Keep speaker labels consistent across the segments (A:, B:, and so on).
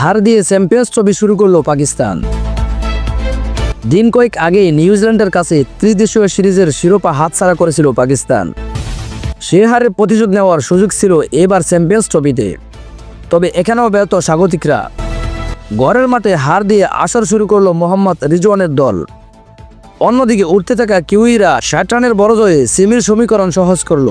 A: হার দিয়ে champions trophy শুরু করলো পাকিস্তান। দিন কয়েক আগে নিউজিল্যান্ডের কাছে ত্রিদেশীয় সিরিজের শিরোপা হাতছাড়া করেছিল পাকিস্তান। সে হারের প্রতিশোধ নেওয়ার সুযোগ ছিল এবার চ্যাম্পিয়ন্স ট্রফিতে। তবে এখানেও ব্যর্থ স্বাগতিকরা। ঘরের মাঠে হার দিয়ে আসর শুরু করলো মোহাম্মদ রিজওয়ানের দল। অন্যদিকে উঠতে থাকা কিউইরা ৬০ রানের বড় জয়ে সিমির সমীকরণ সহজ করল।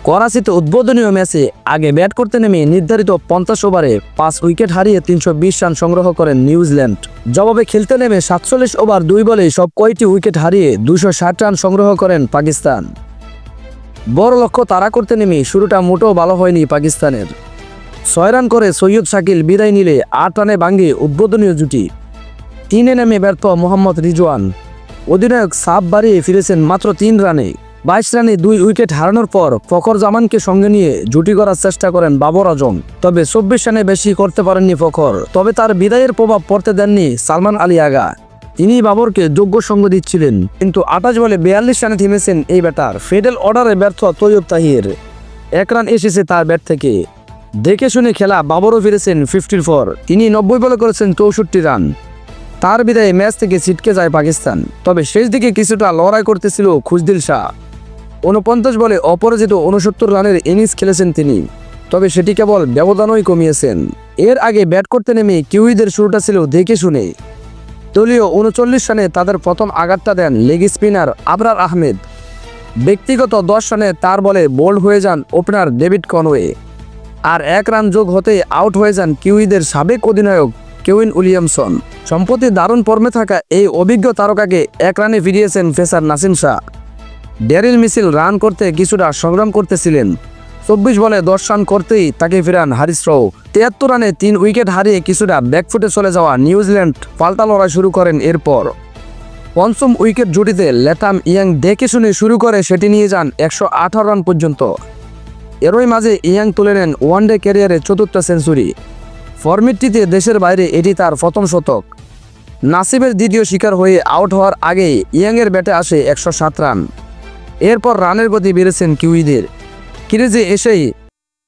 A: করাচিতে উদ্বোধনীয় ম্যাচে আগে ব্যাট করতে নেমে নির্ধারিত ৫০ ওভারে ৫ উইকেট হারিয়ে ৩২০ রান সংগ্রহ করেন নিউজিল্যান্ড। জবাবে খেলতে নেমে ৪৭ ওভার ২ বলে সব কয়টি উইকেট হারিয়ে ২৬০ রান সংগ্রহ করেন পাকিস্তান। বড় লক্ষ্য তাড়া করতে নেমে শুরুটা মোটেও ভালো হয়নি পাকিস্তানের। ৬ রান করে সৈয়দ শাকিল বিদায় নিলে ৮ রানে ভাঙে উদ্বোধনীয় জুটি। ৩-এ নেমে ব্যর্থ মোহাম্মদ রিজওয়ান। অধিনায়ক সাব বাড়িয়ে ফিরেছেন মাত্র ৩ রানে। ২২ রানে ২ উইকেট হারানোর পর ফখর জামানকে সঙ্গে নিয়ে জুটি করার চেষ্টা করেন বাবর আজম। তবে ২৪ রানে বেশি করতে পারেননি ফখর। তবে তার বিদায়ের প্রভাব পড়তে দেননি সালমান আলী আগা। তিনি বাবরকে যোগ্য সঙ্গ দিচ্ছিলেন, কিন্তু ২৮ বলে ৪২ রানে থেমেছেন এই ব্যাটার। ফেডেল অর্ডারে ব্যর্থ তৈয়ব তাহির। ১ রান এসেছে তার ব্যাট থেকে। দেখে শুনে খেলা বাবরও ফিরেছেন ৫৪। তিনি ৯০ বলে করেছেন ৬৪ রান। তার বিদায়ে ম্যাচ থেকে ছিটকে যায় পাকিস্তান। তবে শেষ দিকে কিছুটা লড়াই করতেছিল খুশদিল শাহ। ৪৯ বলে অপরাজিত ৬৯ রানের ইনিংস খেলেছেন তিনি। তবে সেটি কেবল ব্যবধানই কমিয়েছেন। এর আগে ব্যাট করতে নেমে কিউইদের শুরুটা ছিল দেখে শুনে। দলীয় ৩৯ রানে তাদের প্রথম আঘাতটা দেন লেগ স্পিনার আবরার আহমেদ। ব্যক্তিগত ১০ রানে তার বলে বোল্ড হয়ে যান ওপেনার ডেভিড কনওয়ে। আর ১ রান যোগ হতে আউট হয়ে যান কিউইদের সাবেক অধিনায়ক কেভিন উইলিয়ামসন। সম্প্রতি দারুণ ফর্মে থাকা এই অভিজ্ঞ তারকাকে ১ রানে ফিরিয়েছেন pacer Naseem Shah. Daryl Mitchell run করতে কিছুটা সংগ্রাম করতেছিলেন। ২৪ বলে ১০ রান করতেই তাকে ফেরান হারিস রাও। ৭৩ রানে ৩ উইকেট হারিয়ে কিছুটা ব্যাকফুটে চলে যাওয়া নিউজিল্যান্ড পাল্টা লড়াই শুরু করেন এরপর। পঞ্চম উইকেট জুটিতে লেথাম ইয়াং দেখে শুনে শুরু করে সেটি নিয়ে যান ১১৮ রান পর্যন্ত। এরই মাঝে ইয়াং তুলে নেন ওয়ানডে ক্যারিয়ারে ৪র্থ সেঞ্চুরি। ফরম্যাটটিতে দেশের বাইরে এটি তার প্রথম শতক। নাসিবের দ্বিতীয় শিকার হয়ে আউট হওয়ার আগেই ইয়াংয়ের ব্যাটে আসে ১০৭ রান। এরপর রানের গতি বেড়েছেন কিউইদের। ক্রিজে এসেই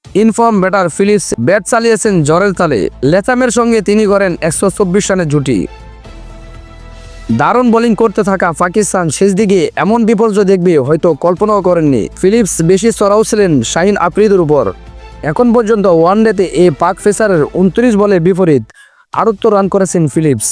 A: ইনফর্ম ব্যাটার ফিলিপস ব্যাট চালিয়েছেন জ্বরের তালে। লেথামের সঙ্গে তিনি করেন ১২৪ রানের জুটি। দারুণ বোলিং করতে থাকা পাকিস্তান শেষ দিকে এমন বিপর্যয় দেখবে হয়তো কল্পনাও করেননি। ফিলিপস বেশি চড়াও ছিলেন শাহিন আফ্রিদির উপর। এখন পর্যন্ত ওয়ানডেতে এই পাক পেসারের ২৯ বলে বিপরীত ৭৮ রান করেছেন ফিলিপস।